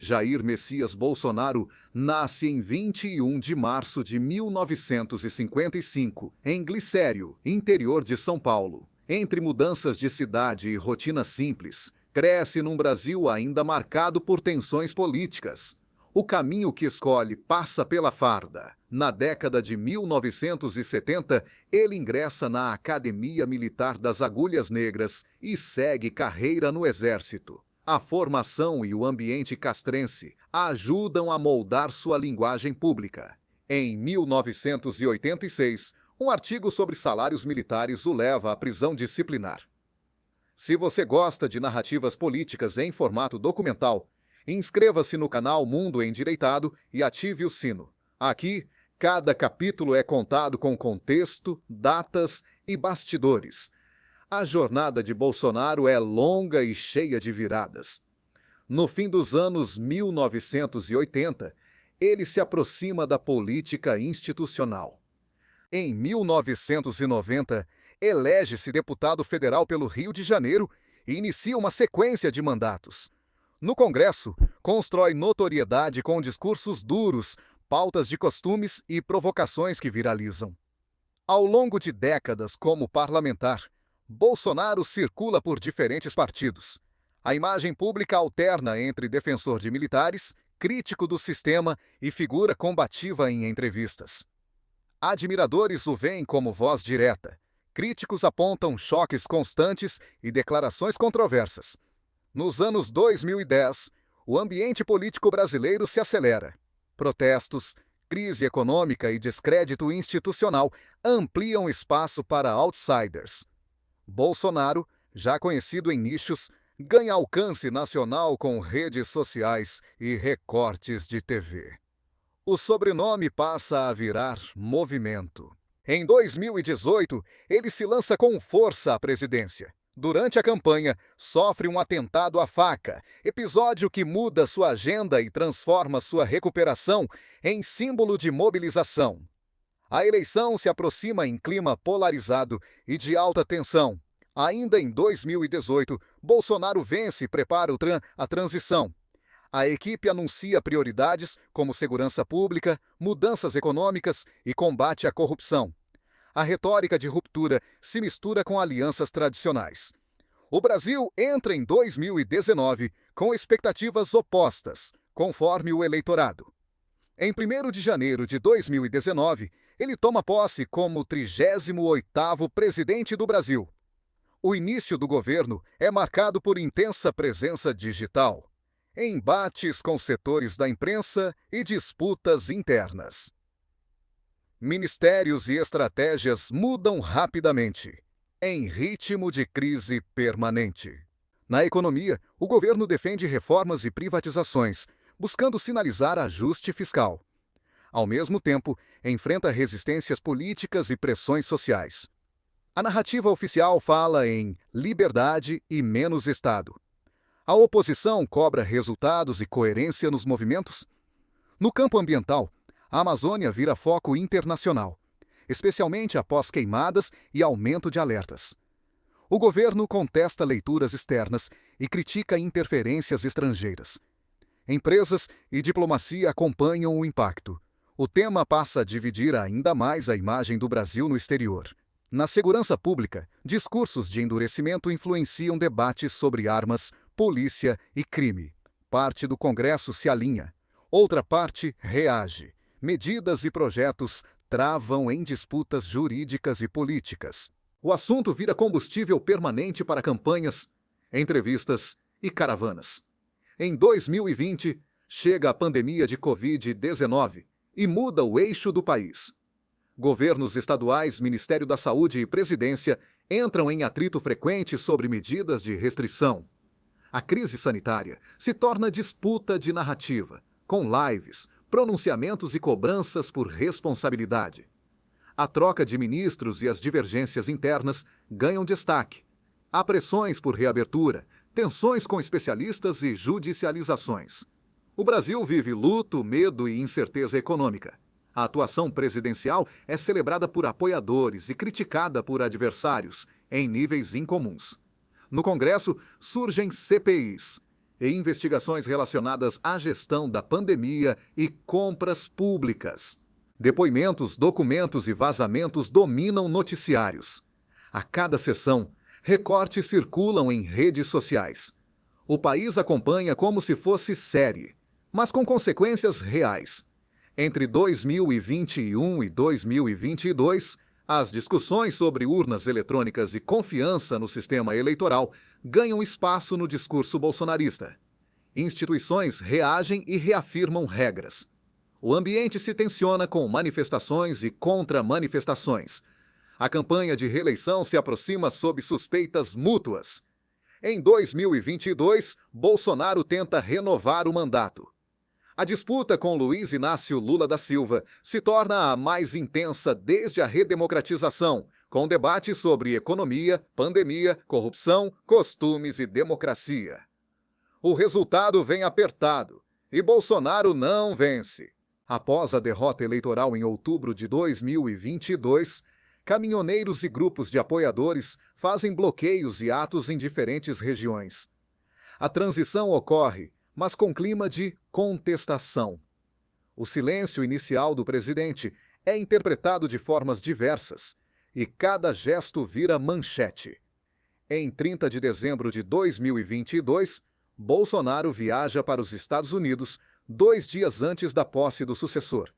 Jair Messias Bolsonaro nasce em 21 de março de 1955, em Glicério, interior de São Paulo. Entre mudanças de cidade e rotina simples, cresce num Brasil ainda marcado por tensões políticas. O caminho que escolhe passa pela farda. Na década de 1970, ele ingressa na Academia Militar das Agulhas Negras e segue carreira no Exército. A formação e o ambiente castrense ajudam a moldar sua linguagem pública. Em 1986, um artigo sobre salários militares o leva à prisão disciplinar. Se você gosta de narrativas políticas em formato documental, inscreva-se no canal Mundo Endireitado e ative o sino. Aqui, cada capítulo é contado com contexto, datas e bastidores. A jornada de Bolsonaro é longa e cheia de viradas. No fim dos anos 1980, ele se aproxima da política institucional. Em 1990, elege-se deputado federal pelo Rio de Janeiro e inicia uma sequência de mandatos. No Congresso, constrói notoriedade com discursos duros, pautas de costumes e provocações que viralizam. Ao longo de décadas como parlamentar, Bolsonaro circula por diferentes partidos. A imagem pública alterna entre defensor de militares, crítico do sistema e figura combativa em entrevistas. Admiradores o veem como voz direta. Críticos apontam choques constantes e declarações controversas. Nos anos 2010, o ambiente político brasileiro se acelera. Protestos, crise econômica e descrédito institucional ampliam espaço para outsiders. Bolsonaro, já conhecido em nichos, ganha alcance nacional com redes sociais e recortes de TV. O sobrenome passa a virar movimento. Em 2018, ele se lança com força à presidência. Durante a campanha, sofre um atentado à faca, episódio que muda sua agenda e transforma sua recuperação em símbolo de mobilização. A eleição se aproxima em clima polarizado e de alta tensão. Ainda em 2018, Bolsonaro vence e prepara a transição. A equipe anuncia prioridades como segurança pública, mudanças econômicas e combate à corrupção. A retórica de ruptura se mistura com alianças tradicionais. O Brasil entra em 2019 com expectativas opostas, conforme o eleitorado. Em 1º de janeiro de 2019, ele toma posse como 38º presidente do Brasil. O início do governo é marcado por intensa presença digital, embates com setores da imprensa e disputas internas. Ministérios e estratégias mudam rapidamente, em ritmo de crise permanente. Na economia, o governo defende reformas e privatizações, buscando sinalizar ajuste fiscal. Ao mesmo tempo, enfrenta resistências políticas e pressões sociais. A narrativa oficial fala em liberdade e menos Estado. A oposição cobra resultados e coerência nos movimentos. No campo ambiental, a Amazônia vira foco internacional, especialmente após queimadas e aumento de alertas. O governo contesta leituras externas e critica interferências estrangeiras. Empresas e diplomacia acompanham o impacto. O tema passa a dividir ainda mais a imagem do Brasil no exterior. Na segurança pública, discursos de endurecimento influenciam debates sobre armas, polícia e crime. Parte do Congresso se alinha. Outra parte reage. Medidas e projetos travam em disputas jurídicas e políticas. O assunto vira combustível permanente para campanhas, entrevistas e caravanas. Em 2020, chega a pandemia de Covid-19 e muda o eixo do país. Governos estaduais, Ministério da Saúde e Presidência entram em atrito frequente sobre medidas de restrição. A crise sanitária se torna disputa de narrativa, com lives, pronunciamentos e cobranças por responsabilidade. A troca de ministros e as divergências internas ganham destaque. Há pressões por reabertura, tensões com especialistas e judicializações. O Brasil vive luto, medo e incerteza econômica. A atuação presidencial é celebrada por apoiadores e criticada por adversários, em níveis incomuns. No Congresso, surgem CPIs. e investigações relacionadas à gestão da pandemia e compras públicas. Depoimentos, documentos e vazamentos dominam noticiários. A cada sessão, recortes circulam em redes sociais. O país acompanha como se fosse série, mas com consequências reais. Entre 2021 e 2022, as discussões sobre urnas eletrônicas e confiança no sistema eleitoral ganham espaço no discurso bolsonarista. Instituições reagem e reafirmam regras. O ambiente se tensiona com manifestações e contra-manifestações. A campanha de reeleição se aproxima sob suspeitas mútuas. Em 2022, Bolsonaro tenta renovar o mandato. A disputa com Luiz Inácio Lula da Silva se torna a mais intensa desde a redemocratização, com debates sobre economia, pandemia, corrupção, costumes e democracia. O resultado vem apertado e Bolsonaro não vence. Após a derrota eleitoral em outubro de 2022, caminhoneiros e grupos de apoiadores fazem bloqueios e atos em diferentes regiões. A transição ocorre, mas com clima de contestação. O silêncio inicial do presidente é interpretado de formas diversas e cada gesto vira manchete. Em 30 de dezembro de 2022, Bolsonaro viaja para os Estados Unidos 2 dias antes da posse do sucessor.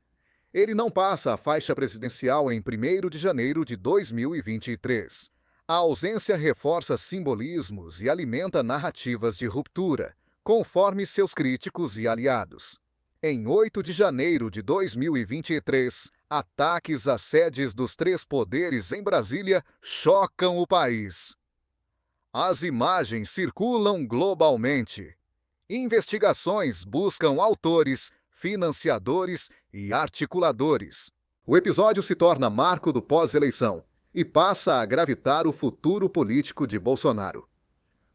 Ele não passa a faixa presidencial em 1º de janeiro de 2023. A ausência reforça simbolismos e alimenta narrativas de ruptura, conforme seus críticos e aliados. Em 8 de janeiro de 2023, ataques às sedes dos 3 poderes em Brasília chocam o país. As imagens circulam globalmente. Investigações buscam autores, financiadores e articuladores. O episódio se torna marco do pós-eleição e passa a gravitar o futuro político de Bolsonaro.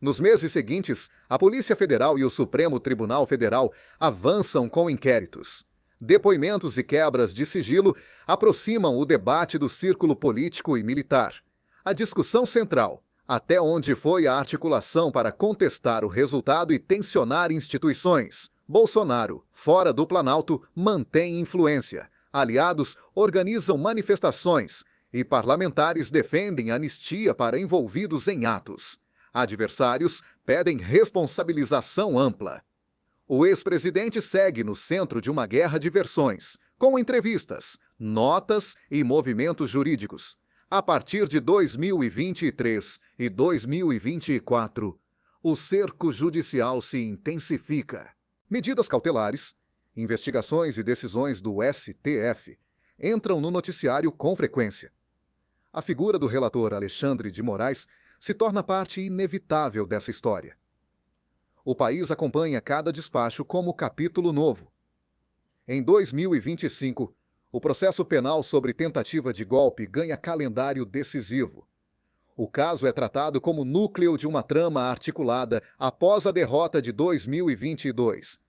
Nos meses seguintes, a Polícia Federal e o Supremo Tribunal Federal avançam com inquéritos. Depoimentos e quebras de sigilo aproximam o debate do círculo político e militar. A discussão central: até onde foi a articulação para contestar o resultado e tensionar instituições? Bolsonaro, fora do Planalto, mantém influência. Aliados organizam manifestações e parlamentares defendem anistia para envolvidos em atos. Adversários pedem responsabilização ampla. O ex-presidente segue no centro de uma guerra de versões, com entrevistas, notas e movimentos jurídicos. A partir de 2023 e 2024, o cerco judicial se intensifica. Medidas cautelares, investigações e decisões do STF entram no noticiário com frequência. A figura do relator Alexandre de Moraes se torna parte inevitável dessa história. O país acompanha cada despacho como capítulo novo. Em 2025, o processo penal sobre tentativa de golpe ganha calendário decisivo. O caso é tratado como núcleo de uma trama articulada após a derrota de 2022.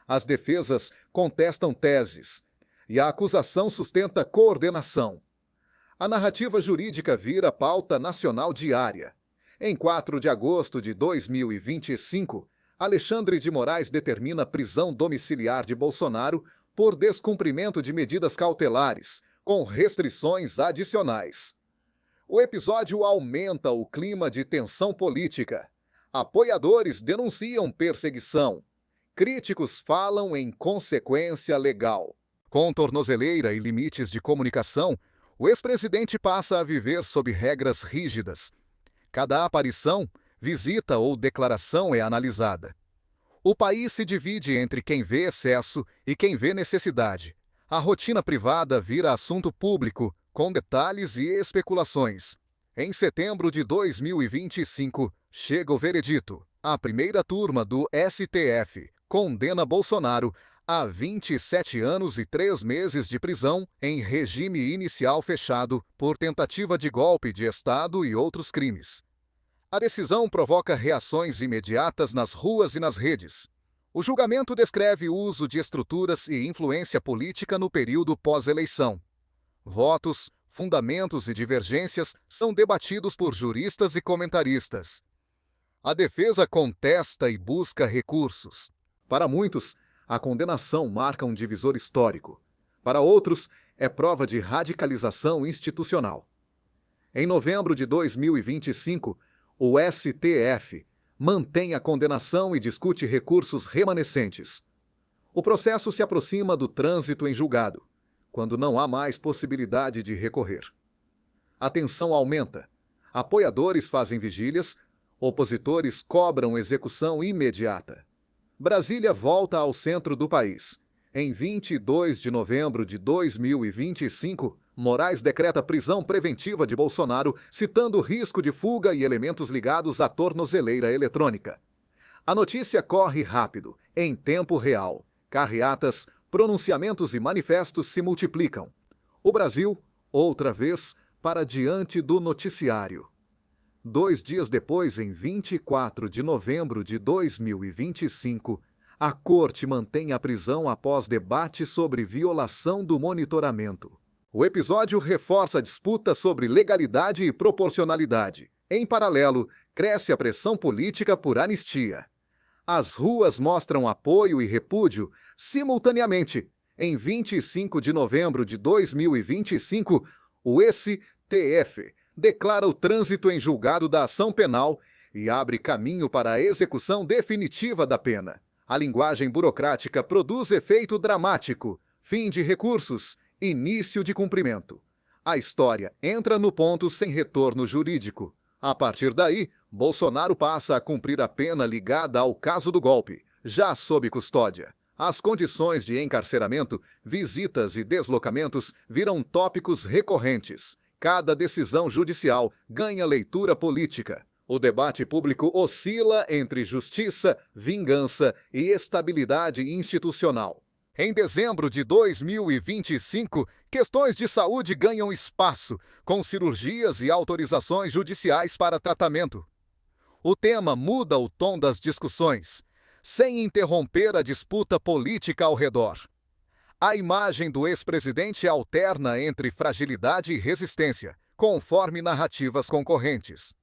As defesas contestam teses e a acusação sustenta coordenação. A narrativa jurídica vira pauta nacional diária. Em 4 de agosto de 2025, Alexandre de Moraes determina prisão domiciliar de Bolsonaro por descumprimento de medidas cautelares, com restrições adicionais. O episódio aumenta o clima de tensão política. Apoiadores denunciam perseguição. Críticos falam em consequência legal. Com tornozeleira e limites de comunicação, o ex-presidente passa a viver sob regras rígidas. Cada aparição, visita ou declaração é analisada. O país se divide entre quem vê excesso e quem vê necessidade. A rotina privada vira assunto público, com detalhes e especulações. Em setembro de 2025, chega o veredito. A primeira turma do STF condena Bolsonaro a 27 anos e 3 meses de prisão em regime inicial fechado por tentativa de golpe de Estado e outros crimes. A decisão provoca reações imediatas nas ruas e nas redes. O julgamento descreve o uso de estruturas e influência política no período pós-eleição. Votos, fundamentos e divergências são debatidos por juristas e comentaristas. A defesa contesta e busca recursos. Para muitos, a condenação marca um divisor histórico. Para outros, é prova de radicalização institucional. Em novembro de 2025, o STF mantém a condenação e discute recursos remanescentes. O processo se aproxima do trânsito em julgado, quando não há mais possibilidade de recorrer. A tensão aumenta. Apoiadores fazem vigílias, opositores cobram execução imediata. Brasília volta ao centro do país. Em 22 de novembro de 2025, Moraes decreta prisão preventiva de Bolsonaro, citando risco de fuga e elementos ligados à tornozeleira eletrônica. A notícia corre rápido, em tempo real. Carreatas, pronunciamentos e manifestos se multiplicam. O Brasil, outra vez, para diante do noticiário. 2 dias depois, em 24 de novembro de 2025, a Corte mantém a prisão após debate sobre violação do monitoramento. O episódio reforça a disputa sobre legalidade e proporcionalidade. Em paralelo, cresce a pressão política por anistia. As ruas mostram apoio e repúdio simultaneamente. Em 25 de novembro de 2025, o STF declara o trânsito em julgado da ação penal e abre caminho para a execução definitiva da pena. A linguagem burocrática produz efeito dramático, fim de recursos, início de cumprimento. A história entra no ponto sem retorno jurídico. A partir daí, Bolsonaro passa a cumprir a pena ligada ao caso do golpe, já sob custódia. As condições de encarceramento, visitas e deslocamentos viram tópicos recorrentes. Cada decisão judicial ganha leitura política. O debate público oscila entre justiça, vingança e estabilidade institucional. Em dezembro de 2025, questões de saúde ganham espaço, com cirurgias e autorizações judiciais para tratamento. O tema muda o tom das discussões, sem interromper a disputa política ao redor. A imagem do ex-presidente alterna entre fragilidade e resistência, conforme narrativas concorrentes.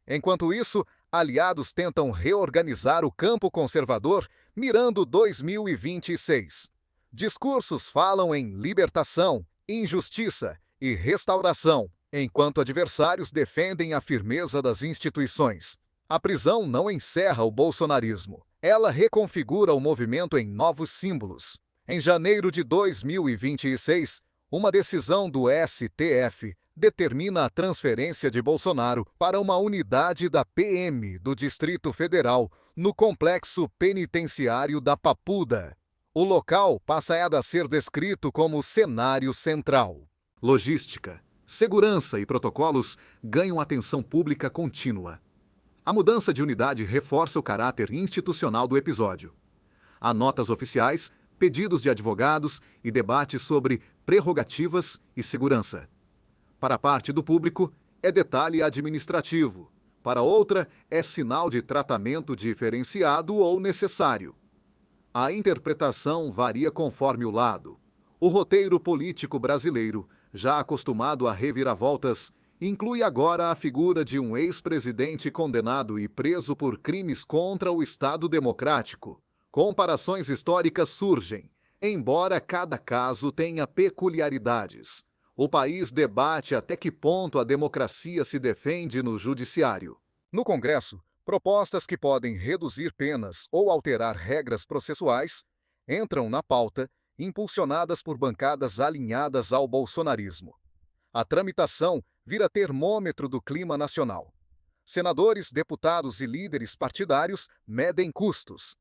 Enquanto isso, aliados tentam reorganizar o campo conservador, mirando 2026. Discursos falam em libertação, injustiça e restauração, enquanto adversários defendem a firmeza das instituições. A prisão não encerra o bolsonarismo. Ela reconfigura o movimento em novos símbolos. Em janeiro de 2026, uma decisão do STF determina a transferência de Bolsonaro para uma unidade da PM do Distrito Federal, no complexo penitenciário da Papuda. O local passa a ser descrito como cenário central. Logística, segurança e protocolos ganham atenção pública contínua. A mudança de unidade reforça o caráter institucional do episódio. Há notas oficiais, pedidos de advogados e debates sobre prerrogativas e segurança. Para parte do público, é detalhe administrativo. Para outra, é sinal de tratamento diferenciado ou necessário. A interpretação varia conforme o lado. O roteiro político brasileiro, já acostumado a reviravoltas, inclui agora a figura de um ex-presidente condenado e preso por crimes contra o Estado Democrático. Comparações históricas surgem, embora cada caso tenha peculiaridades. O país debate até que ponto a democracia se defende no judiciário. No Congresso, propostas que podem reduzir penas ou alterar regras processuais entram na pauta, impulsionadas por bancadas alinhadas ao bolsonarismo. A tramitação vira termômetro do clima nacional. Senadores, deputados e líderes partidários medem custos.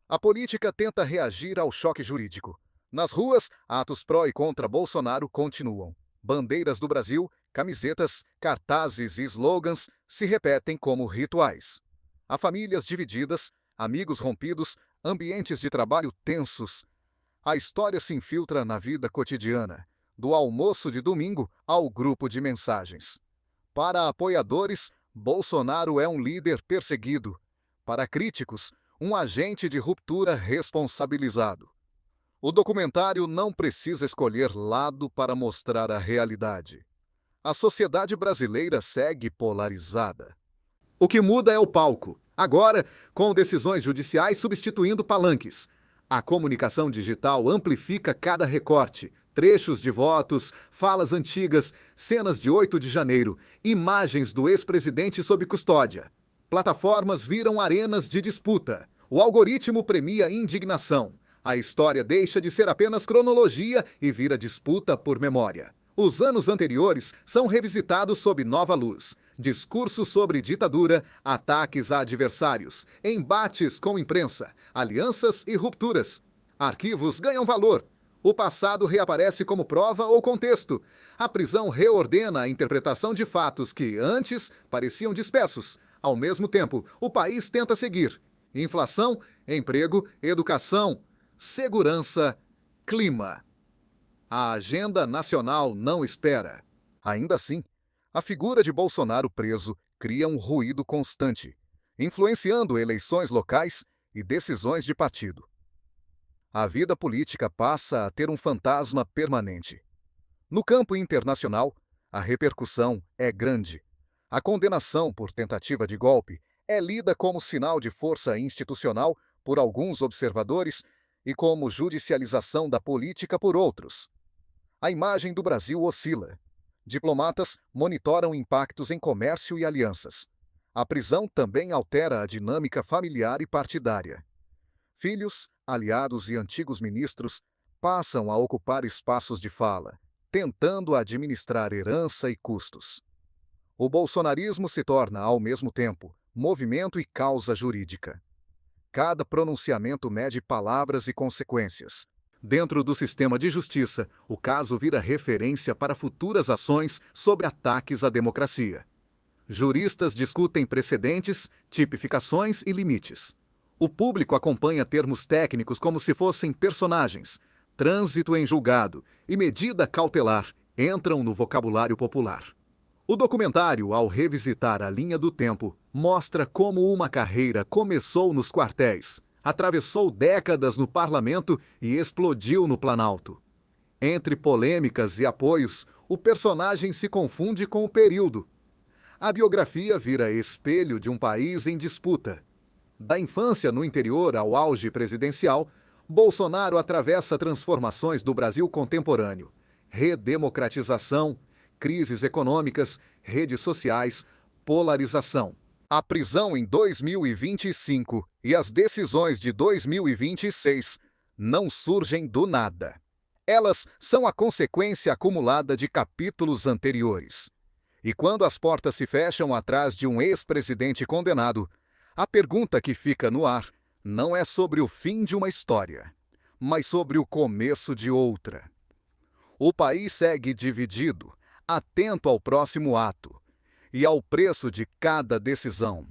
A política tenta reagir ao choque jurídico. Nas ruas, atos pró e contra Bolsonaro continuam. Bandeiras do Brasil, camisetas, cartazes e slogans se repetem como rituais. Há famílias divididas, amigos rompidos, ambientes de trabalho tensos. A história se infiltra na vida cotidiana, do almoço de domingo ao grupo de mensagens. Para apoiadores, Bolsonaro é um líder perseguido. Para críticos, um agente de ruptura responsabilizado. O documentário não precisa escolher lado para mostrar a realidade. A sociedade brasileira segue polarizada. O que muda é o palco. Agora, com decisões judiciais substituindo palanques. A comunicação digital amplifica cada recorte, trechos de votos, falas antigas, cenas de 8 de janeiro, imagens do ex-presidente sob custódia. Plataformas viram arenas de disputa. O algoritmo premia indignação. A história deixa de ser apenas cronologia e vira disputa por memória. Os anos anteriores são revisitados sob nova luz. Discursos sobre ditadura, ataques a adversários, embates com imprensa, alianças e rupturas. Arquivos ganham valor. O passado reaparece como prova ou contexto. A prisão reordena a interpretação de fatos que, antes, pareciam dispersos. Ao mesmo tempo, o país tenta seguir. Inflação, emprego, educação, segurança, clima. A agenda nacional não espera. Ainda assim, a figura de Bolsonaro preso cria um ruído constante, influenciando eleições locais e decisões de partido. A vida política passa a ter um fantasma permanente. No campo internacional, a repercussão é grande. A condenação por tentativa de golpe é lida como sinal de força institucional por alguns observadores e como judicialização da política por outros. A imagem do Brasil oscila. Diplomatas monitoram impactos em comércio e alianças. A prisão também altera a dinâmica familiar e partidária. Filhos, aliados e antigos ministros passam a ocupar espaços de fala, tentando administrar herança e custos. O bolsonarismo se torna, ao mesmo tempo, movimento e causa jurídica. Cada pronunciamento mede palavras e consequências. Dentro do sistema de justiça, o caso vira referência para futuras ações sobre ataques à democracia. Juristas discutem precedentes, tipificações e limites. O público acompanha termos técnicos como se fossem personagens. Trânsito em julgado e medida cautelar entram no vocabulário popular. O documentário, ao revisitar a linha do tempo, mostra como uma carreira começou nos quartéis, atravessou décadas no parlamento e explodiu no Planalto. Entre polêmicas e apoios, o personagem se confunde com o período. A biografia vira espelho de um país em disputa. Da infância no interior ao auge presidencial, Bolsonaro atravessa transformações do Brasil contemporâneo: redemocratização, crises econômicas, redes sociais, polarização. A prisão em 2025 e as decisões de 2026 não surgem do nada. Elas são a consequência acumulada de capítulos anteriores. E quando as portas se fecham atrás de um ex-presidente condenado, a pergunta que fica no ar não é sobre o fim de uma história, mas sobre o começo de outra. O país segue dividido, atento ao próximo ato e ao preço de cada decisão.